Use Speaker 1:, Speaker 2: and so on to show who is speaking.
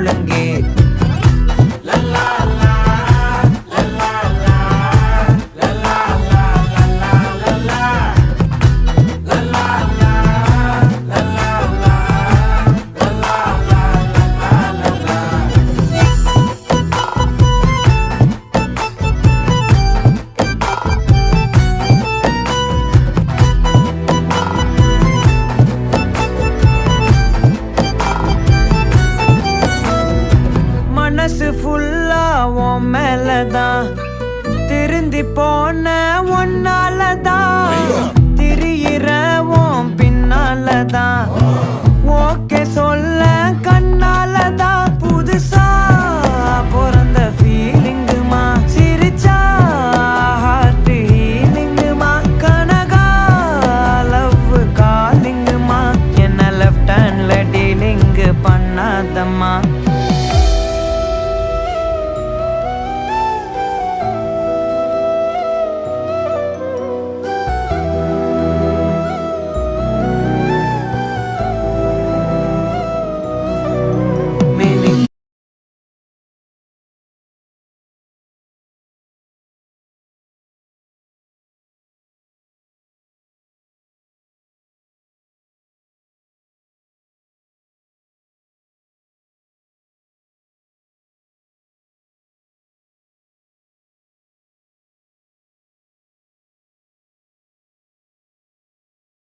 Speaker 1: முழங்கே. மனசு ஃபுல்லா உன் மேலதான், திருந்தி போன ஒன்னாலதான், திரியிற உன் பின்னாலதான், ஓகே சொல்ல கண்ணாலதான். புதுசா பிறந்த ஃபீலிங்குமா, சிரிச்சா ஹார்ட் ஹீலிங்குமா, கனகா லவ் காலிங்குமா, என்ன லெஃப்ட் ஹேண்ட்ல டீலிங்கு பண்ணாதம்மா.